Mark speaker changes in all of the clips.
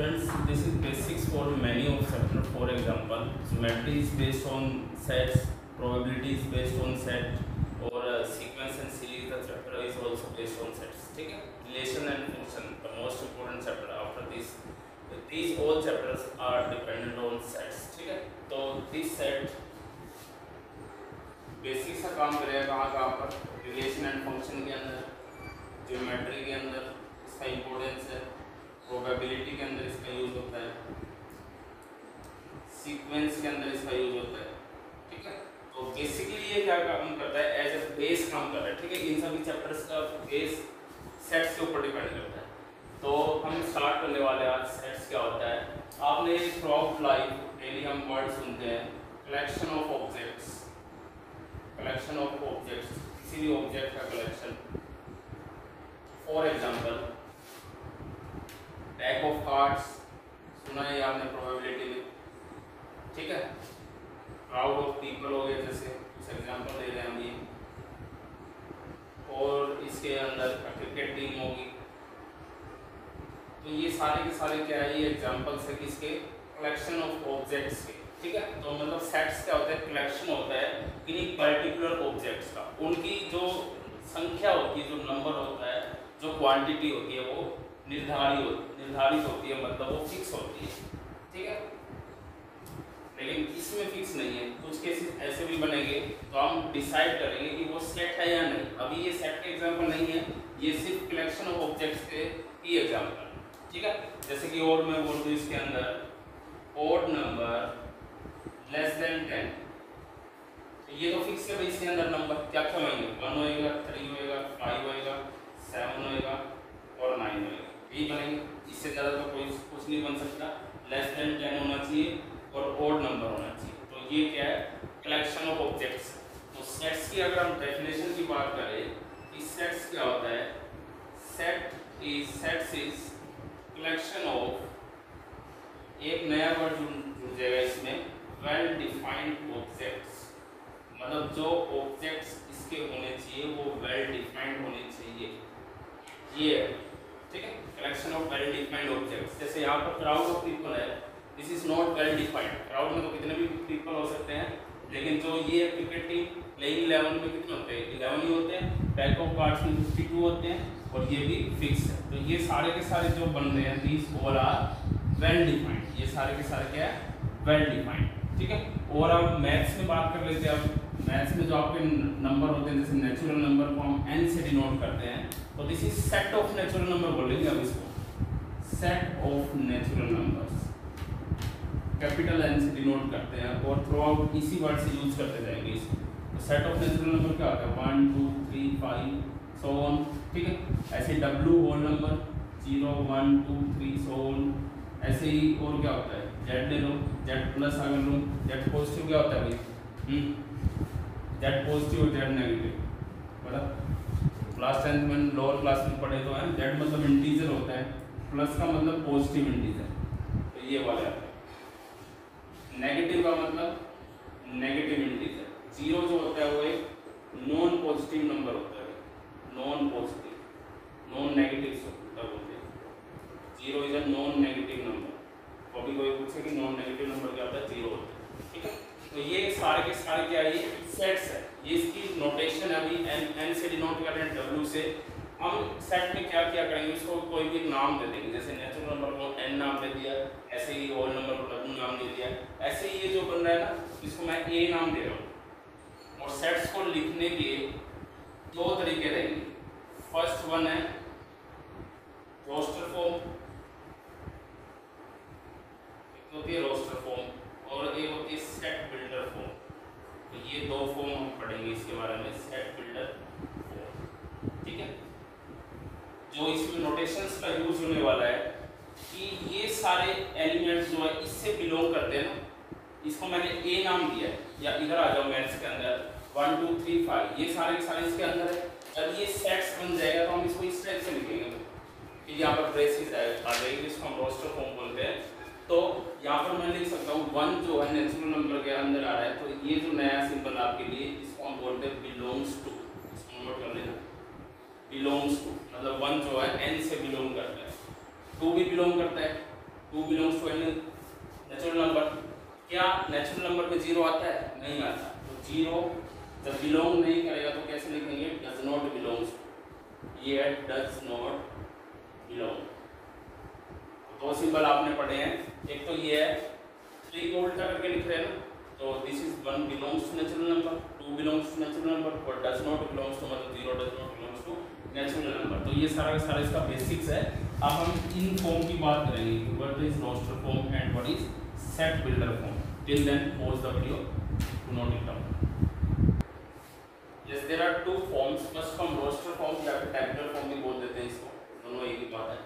Speaker 1: Friends, this is basics for many of chapter. For example, geometry is based on sets, probability is based on set, और sequence and series the chapter is also based on sets. ठीक है? Relation and function, the most important chapter after this. These all chapters are dependent on sets. ठीक है? तो this set basic सा काम करेगा कहाँ पर? रिलेशन एंड फंक्शन के अंदर, ज्योमेट्री के अंदर इसका इम्पोर्टेंस है, प्रोबेबिलिटी के अंदर इसका यूज होता है, सीक्वेंस के अंदर इसका यूज होता है। ठीक है, तो बेसिकली ये क्या काम करता है? एज ए बेस काम कर रहा है। ठीक है, इन सभी चैप्टर्स का बेस सेट्स के ऊपर डिपेंड करता है। तो हम स्टार्ट करने वाले हैं आज सेट्स क्या होता है। आपने थ्रू आउट लाइफ डेली हम वर्ड सुनते हैं, collection of objects, collection of objects, किसी भी ऑब्जेक्ट का collection. For example pack of cards सुना है आपने प्रोबेबिलिटी में। ठीक है, क्राउड ऑफ पीपल हो गए, जैसे कुछ एग्जांपल दे रहे हैं हम ये, और इसके अंदर क्रिकेट टीम होगी। तो ये सारे के सारे क्या है? ये एग्जांपल्स है किसके? कलेक्शन ऑफ ऑब्जेक्ट्स के। ठीक है, तो मतलब सेट्स क्या होता है? कलेक्शन होता है किन्हीं पर्टिकुलर ऑब्जेक्ट्स का, उनकी जो संख्या होती है, जो नंबर होता है, जो क्वांटिटी होती है वो निर्धारित होती है, मतलब वो फिक्स होती है। ठीक है, लेकिन इसमें फिक्स नहीं है। कुछ केसेस ऐसे भी बनेंगे तो हम डिसाइड करेंगे कि वो सेट है या नहीं। अभी ये सेट के एग्जांपल नहीं है, ये सिर्फ कलेक्शन ऑफ ऑब्जेक्ट्स के ही एग्जांपल। ठीक है, जैसे कि और मैं बोल दूँ इसके अंदर ओड नंबर लेस देन 10, तो ये तो फिक्स है भाई। इसके अंदर नंबर क्या क्या होंगे? 1 होएगा, 3 होएगा, 5 होएगा, 7 होएगा और 9 होएगा, यही बनेंगे। इससे ज़्यादा तो कोई कुछ नहीं बन सकता। लेस देन 10 होना चाहिए और ओड नंबर होना चाहिए। तो ये क्या है? Collection of objects. तो सेट्स की अगर हम डेफिनेशन की बात करें कि सेट्स क्या होता है? सेट्स इज कलेक्शन ऑफ, एक नया वर्ड जुड़ जाएगा इसमें, वेल डिफाइंड ऑब्जेक्ट्स। मतलब जो ऑब्जेक्ट्स इसके होने चाहिए वो वेल डिफाइंड होने चाहिए, ये है। ठीक है, collection of well defined objects. जैसे यहाँ पर क्राउड ऑफ पीपल है, this is not well defined. Crowd में तो कितने भी पीपल हो सकते हैं, लेकिन जो ये क्रिकेट टीम प्लेइंग 11 में कितने होते हैं? 11 ही होते हैं। पैक ऑफ कार्ड्स में 52 होते हैं और ये भी फिक्स है। तो ये सारे के सारे जो बन रहे हैं, these all are well defined. ये सारे के सारे क्या है? Well defined. ठीक है, और अब मैथ्स में बात कर लेते हैं। अब मैथ्स में जो आपके नंबर होते हैं, जैसे नेचुरल नंबर को हम n से डिनोट करते हैं, तो this is set of natural number बोलेंगे अब इसको, set of natural numbers, capital N से डिनोट करते हैं और थ्रू आउट इसी वर्ड से यूज करते जाएंगे इसको। तो सेट ऑफ नेचुरल नंबर क्या होता है? 1 2 3 5 सो ऑन। ठीक है, ऐसे W whole number 0 1 2 3 so on. ऐसे ही और क्या होता है? Z ले लो, Z प्लस अगर लो, Z पॉजिटिव क्या होता है भाई? Z पॉजिटिव और Z नेगेटिव। मतलब क्लास 10 में लोअर क्लास में पढ़े तो है, Z मतलब इंटीजर होता है, प्लस का मतलब पॉजिटिव इंटीजर, तो ये वाला है। नेगेटिव का मतलब नेगेटिव इंटीजर। 0 जो होता है वो एक नॉन पॉजिटिव नंबर होता है, नॉन पॉजिटिव, नॉन नेगेटिव होता बोलते हैं। 0 is a non negative number. कभी कोई पूछे कि नॉन नेगेटिव नंबर क्या होता है? 0 होता है। ठीक है, तो ये सारे के सारे क्या है? ये सेट्स है। ये इसकी नोटेशन है। अभी n से डिनोट कर रहे हैं, W से। हम सेट में क्या क्या करेंगे? इसको कोई भी नाम दे देंगे, जैसे नेचुरल नंबर को n नाम दे दिया, ऐसे ही होल नंबर को W नाम दे दिया। ऐसे ही ये जो बन रहा है ना, इसको मैं A नाम दे रहा हूँ। और सेट्स को लिखने के दो तरीके रहेंगे। फर्स्ट वन है रोस्टर फॉर्म, एक होती है रोस्टर फॉर्म और एक होती है सेट बिल्डर फॉर्म। तो ये दो फॉर्म हम पढ़ेंगे इसके बारे में, सेट बिल्डर फॉर्म। ठीक है, जो इसमें नोटेशंस का यूज होने वाला है कि ये सारे एलिमेंट्स जो है इससे बिलोंग करते हैं ना, इसको मैंने A नाम दिया है, या इधर आ जाओ मैथ्स के अंदर 1 2 3 5, ये सारे के सारे इसके अंदर है। जब ये सेट्स बन जाएगा तो हम इसको इस टाइप से लिखेंगे कि यहाँ पर ब्रेसेस आ जाएगी, जिसको हम रोस्टर फॉर्म बोलते हैं। तो यहाँ पर मैं लिख सकता हूँ 1 जो है नेचुरल नंबर के अंदर आ रहा है, तो ये जो नया सिंबल आपके लिए, इसको हम बोलते हैं बिलोंग्स टू। इसको नोट कर लेना, बिलोंग्स टू मतलब 1 जो है n से बिलोंग करता है, 2 भी बिलोंग करता है, 2 belongs to any natural number. क्या नेचुरल नंबर में 0 आता है? नहीं आता। तो 0 जब बिलोंग नहीं करेगा तो कैसे लिखेंगे? Does not belongs. ये है डज नॉट बिलोंग। दो सिंबल आपने पढ़े हैं, एक तो ये है 3 को उल्टा करके लिख रहे हैं ना, तो this is 1 belongs to natural number, 2 belongs to natural number और डज नॉट बिलोंग्स टू मतलब 0 does not belongs to natural number. तो ये सारा का सारा इसका बेसिक्स है। अब हम इन फॉर्म की बात करेंगे, what is roster form and what is set builder form. Till then pause the video to note it down. Yes, there are two forms. First form roster form या फिर tabular form भी बोल देते हैं इसको, दोनों एक ही बात है।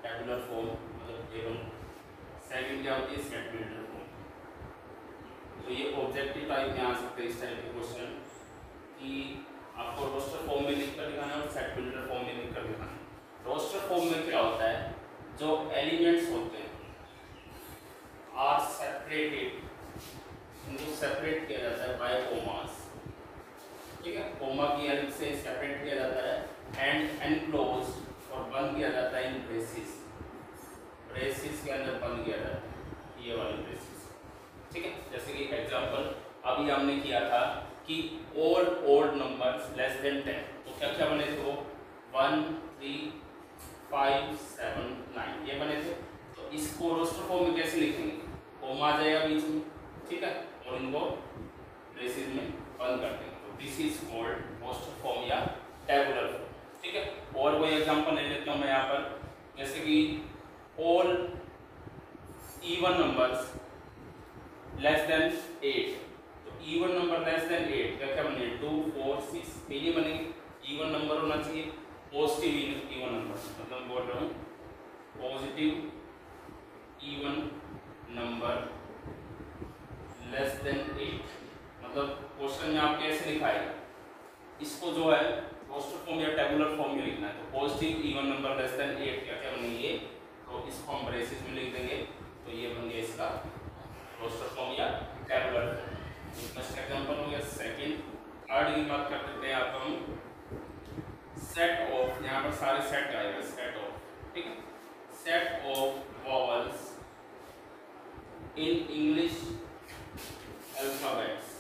Speaker 1: tabular form मतलब टेबल। सेकंड क्या होती है? Set builder form. तो ये ऑब्जेक्टिव टाइप में आ सकते हैं इस टाइप के क्वेश्चन कि आपको रोस्टर फॉर्म में लिखकर दिखाना है और सेट बिल्डर फॉर्म में लिखकर दिखाना है। रोस्टर फॉर्म में क्या होता है? जो एलिमेंट्स होते हैं आर सेपरेटेड, इनको सेपरेट किया जाता है बाय कोमास। ठीक है, कोमा की हेल्प से सेपरेट किया जाता है एंड एनक्लोज और बंद किया जाता है इन ब्रेसेस। ब्रेसेस के अंदर बंद किया जाता है ये वाले ब्रेसेस। ठीक है, जैसे कि एग्जांपल अभी हमने किया था कि all odd numbers less than 10, तो क्या क्या बने थे वो? 1 3 5 7 9 ये बने थे। तो इसको रोस्टर फॉर्म में कैसे लिखेंगे? कोमा आ जाएगा बीच में, ठीक है, और इनको ब्रेसेस में बंद कर देंगे। This is called roster form या टेबुलर फॉर्म। ठीक है, और कोई एग्जांपल ले लेता हूं मैं यहाँ पर, जैसे कि all even numbers less then 8। तो इवन नंबर लेस देन 8 क्या क्या बनेंगे? 2 4 6 ये बनेंगे। इवन नंबर होना चाहिए, पॉजिटिव इवन नंबर, मतलब बोल रहा हूँ positive even number less than 8। मतलब क्वेश्चन में आप कैसे लिखाएगा इसको, जो है रोस्टर फॉर्म या टेबुलर फॉर्म में लिखना है। तो positive even number less than 8 क्या क्या बनेंगे? तो इसको हम ब्रेसेस में लिख देंगे, तो ये बन गया इसका रोस्टर फॉर्म या टेबुलर फॉर्म। फर्स्ट एग्जांपल हो गया। सेकंड, थर्ड की बात कर लेते हैं आप हम सेट ऑफ, यहाँ पर सारे सेट आएगा, सेट ऑफ। ठीक है, set of vowels in English alphabets.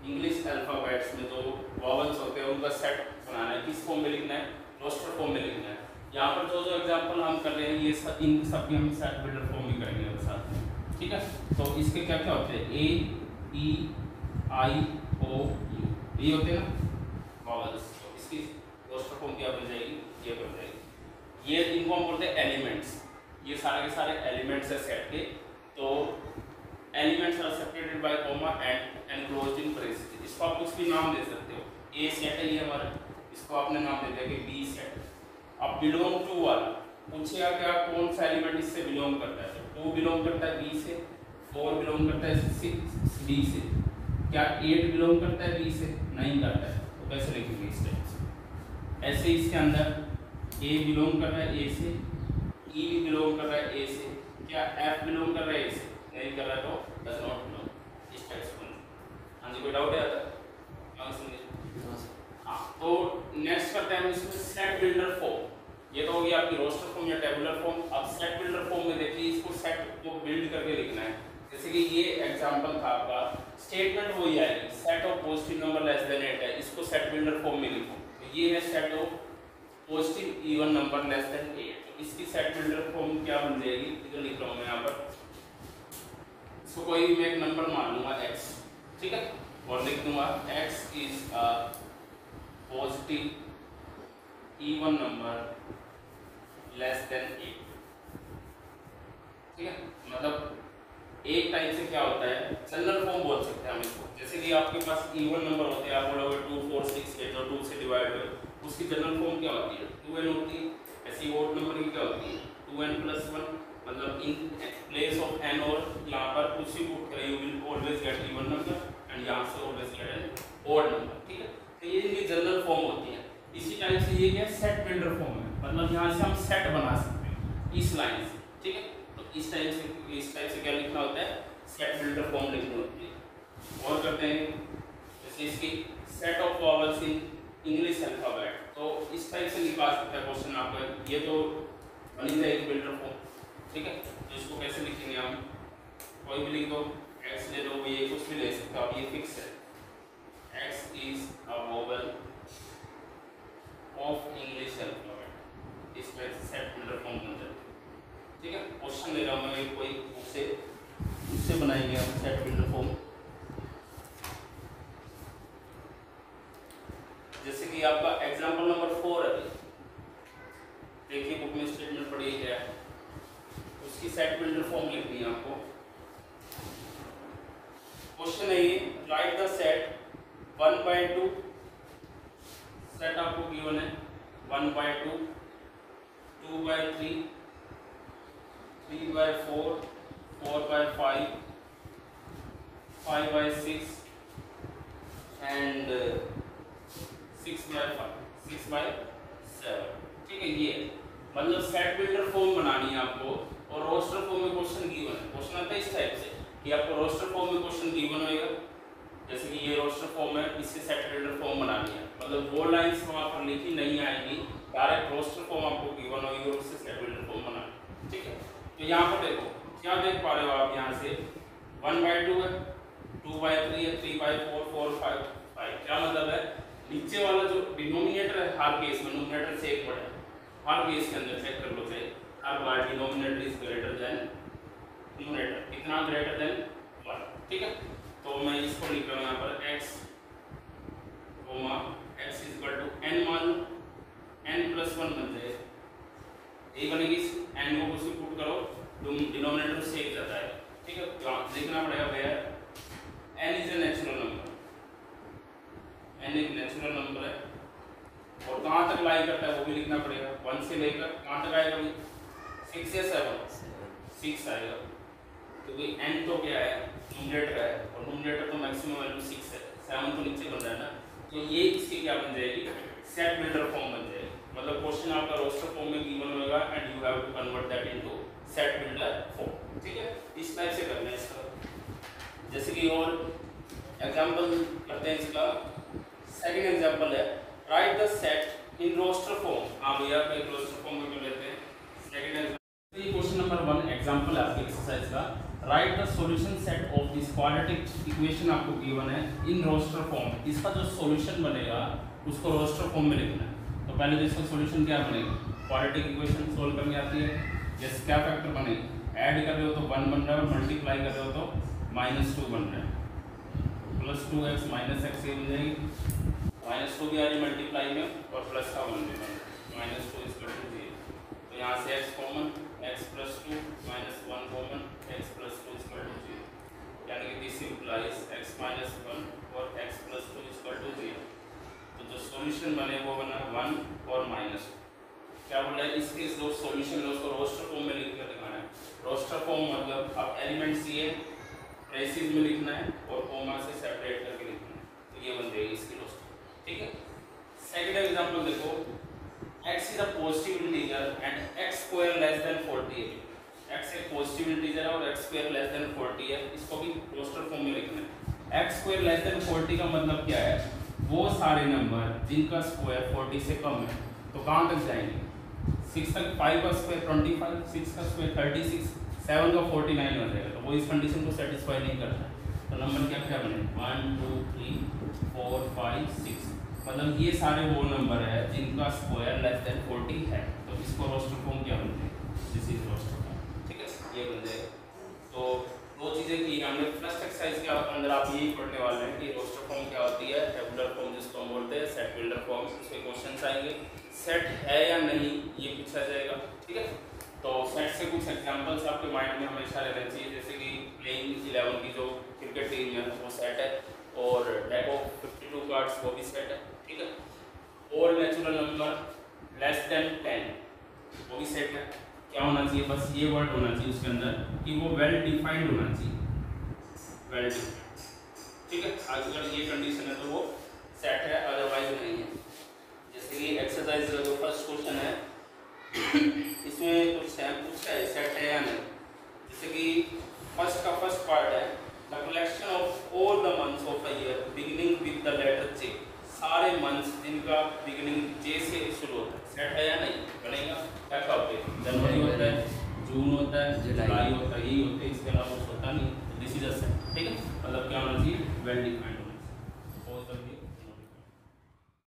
Speaker 1: English alphabets में जो वॉवल्स होते हैं उनका सेट बनाना है। किस फॉर्म में लिखना है? रोस्टर फॉर्म में लिखना है। यहाँ पर जो जो एग्जांपल हम कर रहे हैं ये सब इन सब की हम सेट बिल्डर फॉर्म में करेंगे एक साथ। ठीक है, तो इसके क्या क्या होते हैं? ए ई आई ओ यू ये होते हैं ना वॉवल्स। तो इसकी रोस्टर फॉर्म क्या बन जाएगी? ये बन जाएगी। ये इनको हम बोलते हैं एलिमेंट्स। ये सारे के सारे एलिमेंट्स है सेट के। तो elements are separated by comma and enclosed in braces. इसको आप कुछ भी नाम दे सकते हो। ए सेट है ये हमारा, इसको आपने नाम दे दिया कि बी सेट। अब बिलोंग टू वाला पूछेगा क्या कौन सा एलिमेंट इससे बिलोंग करता है? तो 2 बिलोंग करता है बी से, 4 बिलोंग करता है 6 बी से। क्या 8 बिलोंग करता है बी से? नहीं करता है। तो कैसे लिखेंगे इस टाइप से? ऐसे इसके अंदर ए बिलोंग कर रहा है ए से, ई भी बिलोंग कर रहा है ए से, क्या एफ बिलोंग कर रहा है ए से? नहीं कर रहा है, तो डज नॉट बिलोंग। इस टाइप से। हाँ जी, कोई डाउट है? हाँ, तो नेक्स्ट करते हैं हम इसमें सेट बिल्डर फॉर्म। ये तो हो गया आपकी रोस्टर फॉर्म या टेबुलर फॉर्म। अब सेट बिल्डर फॉर्म में देखिए इसको सेट को बिल्ड करके लिखना है। जैसे कि ये एग्जांपल था आपका, स्टेटमेंट वही आएगी, set of positive number less than 8 है, इसको सेट बिल्डर फॉर्म में लिखो। तो ये है set of positive even number less than 8। तो इसकी सेट बिल्डर फॉर्म क्या बन जाएगी? इधर लिख रहा हूँ मैं यहाँ पर। इसको कोई भी मैं एक नंबर मान लूंगा x, ठीक है, और लिख दूंगा x is a positive even number less than 8। ठीक है, मतलब एक टाइप से क्या होता है, जनरल फॉर्म बोल सकते हैं हम इसको। जैसे कि आपके पास इवन नंबर होते हैं, आप बोलोगे 2 4 6 8 और 2 से डिवाइड हुए, उसकी जनरल फॉर्म क्या होती है? 2n होती है। ऐसी ओड नंबर की क्या होती है? 2n+1। मतलब इन प्लेस ऑफ n और यहाँ पर कुछ भी पुट करें, you will always get even number and यहाँ से always get an odd number. ठीक है, तो ये इनकी जनरल फॉर्म होती है। इसी टाइप से ये क्या सेट बिल्डर फॉर्म है, मतलब यहाँ से हम सेट बना सकते हैं इस लाइन से। ठीक है, तो इस टाइप से क्या लिखना होता है? सेट बिल्डर फॉर्म लिखनी होती है। और करते हैं जैसे इसकी set of vowels in English alphabet. तो इस टाइप से निकाल सकता है क्वेश्चन आपका। ये तो बनी जाएगी बिल्डर फॉर्म। ठीक है। तो इसको कैसे लिखेंगे हम, कोई भी लिख दो, x ले लो, ये कुछ भी ले सकते हो आप, ये फिक्स है, x is a vowel of English alphabet, इसमें सेट बिल्डर फॉर्म बन जाती है। ठीक है, क्वेश्चन ले रहा हूँ मैं कोई बुक से, उससे बनाएंगे हम सेट बिल्डर फॉर्म। जैसे कि आपका एग्जांपल नंबर 4 है, देखिए बुक में स्टेटमेंट पढ़िए क्या है, उसकी सेट बिल्डर फॉर्म लिखनी है आपको। क्वेश्चन है ये, राइट द सेट 1/2, सेट आपको गिवन है 1/2, 2/3, 3/4, 4/5, 5/6 एंड 6/5, 6/7। ठीक है, ये मतलब सेट बिल्डर फॉर्म बनानी है आपको। और रोस्टर फॉर्म में क्वेश्चन गिवन है, क्वेश्चन आता है इस टाइप से कि आपको रोस्टर फॉर्म में क्वेश्चन गिवन होएगा, जैसे कि ये रोस्टर फॉर्म है, इससे सेट बिल्डर फॉर्म बनानी है, मतलब वो लाइंस वहाँ पर लिखी नहीं आएगी, डायरेक्ट रोस्टर फॉर्म आपको गिवन होगी और उससे सेट बिल्डर फॉर्म बनाना। ठीक है, तो यहाँ पर देखो क्या देख पा रहे हो आप, यहाँ से 1/2 है, 2/3 है, 3/4, 4/5, क्या मतलब है, नीचे वाला जो डिनोमिनेटर है हर केस में न्यूमरेटर से एक बड़ा है, हर केस के अंदर चेक कर लो चाहे, हर बार denominator is greater than numerator, कितना ग्रेटर देन 1। ठीक है, तो मैं इसको लिख रहा हूँ यहाँ पर x x n मान लो, n+1 बन जाए, ये बनेगी, n को उसमें पुट करो, डिनोमिनेटर से एक जाता है। ठीक है, तो लिखना पड़ेगा where n is a natural number, n एक नेचुरल नंबर है, और कहाँ तक लाई करता है वो भी लिखना पड़ेगा, 1 से लेकर कहाँ तक आएगा भाई, 6 या 7, 6 आएगा, क्योंकि n तो क्या है न्यूमरेटर है, और न्यूमरेटर तो मैक्सिमम वैल्यू 6 है, 7 तो नीचे बन रहा है ना, तो ये इसकी क्या बन जाएगी, सेट बिल्डर फॉर्म बन जाएगी। मतलब क्वेश्चन आपका रोस्टर फॉर्म में गिवन होगा and you have to convert that into set builder form. ठीक है, इस टाइप से करना है इसका। जैसे कि और एग्जांपल करते हैं इसका, सेकंड एग्जांपल है, write the set in roster form. हाँ भैया एक रोस्टर फॉर्म में कर लेते हैं। सेकंड एग्जांपल, ये क्वेश्चन नंबर 1 एग्जांपल है आपके एक्सरसाइज का, write the solution set of this quadratic equation आपको गिवन है इन रोस्टर फॉर्म। इसका जो सॉल्यूशन बनेगा उसको रोस्टर फॉर्म में लिखना है। तो पहले तो इसका सॉल्यूशन क्या बनेगा, क्वाड्रेटिक इक्वेशन सोल्व करनी आती है, जैसे क्या फैक्टर बनेगी, ऐड कर रहे हो तो 1 बन रहा है और मल्टीप्लाई कर रहे हो तो -2 बन रहा है, +2x -x ये बन जाएगी, -2 भी आ रही मल्टीप्लाई में और प्लस का 1 भी बन रहा है, -2 = 0। तो यहाँ से x common, x + 2 -1 common, x + 2 = 0, यानी कि दिस इंप्लाइज x - 1 और x + 2 = 0। तो जो सॉल्यूशन बने वो बना 1 और -2। क्या बोल रहा है, इसके जो सॉल्यूशन है उसको रोस्टर फॉर्म में लिख कर दिखाना है। रोस्टर फॉर्म मतलब अब एलिमेंट्स ये ब्रेसिस में लिखना है और कोमा से सेपरेट करके लिखना है, तो ये बन जाएगी इसकी रोस्टर। ठीक है, सेकंड एग्जांपल देखो, x is a positive integer and x² < 40 है। x एक पॉजिटिव इंटीजर है और x² < 40 है, इसको भी रोस्टर फॉर्म में लिखना है। x² < 40 का मतलब क्या है, वो सारे नंबर जिनका स्क्वायर 40 से कम है, तो कहाँ तक जाएंगे, 6 तक, 5 का स्क्वायर 25, 6 का स्क्वायर 36, 7 का 49 हो जाएगा, तो वो इस कंडीशन को सेटिस्फाई नहीं करता है। तो नंबर क्या क्या बने 1 2 3 4 5 6, मतलब ये सारे वो नंबर है जिनका स्क्वायर < 40 है, तो इसको रोस्टर फॉर्म क्या बन जाएगा, दिस इज रोस्टर फॉर्म। ठीक है, ये बन जाएगा। तो दो चीज़ें की हमने, फर्स्ट एक्सरसाइज के अंदर आप यही पढ़ने वाले हैं कि रोस्टर फॉर्म क्या होती है, टेबुलर फॉर्म जिसको हम बोलते हैं, सेट बिल्डर फॉर्म, उसके क्वेश्चंस आएंगे, सेट है या नहीं ये पूछा जाएगा। ठीक है, तो सेट से कुछ एग्जांपल्स आपके माइंड में हमेशा रहना चाहिए, जैसे कि प्लेइंग 11 की जो क्रिकेट टीम है वो सेट है, और डेक ऑफ 52 कार्ड्स वो भी सेट है। ठीक है, और नेचुरल नंबर <10 वो भी सेट है। क्या होना चाहिए, बस ये वर्ड होना चाहिए उसके अंदर कि वो वेल डिफाइंड होना चाहिए, वेल डिफाइंड। ठीक है, अगर ये कंडीशन है तो वो सेट है, अदरवाइज नहीं है। जैसे कि एक्सरसाइज का जो फर्स्ट क्वेश्चन है इसमें कुछ पूछा है सेट है या नहीं। जैसे कि फर्स्ट पार्ट है, the collection of all the months of a year beginning with the letter J. सारे मंथ्स जिनका बिगिनिंग जे से शुरू होता है, सेट है या नहीं, बनेगा। क्या कहोगे, जनवरी होता है, जून होता है,
Speaker 2: जुलाई।
Speaker 1: जुलाई होता है, यही होते हैं, इसके अलावा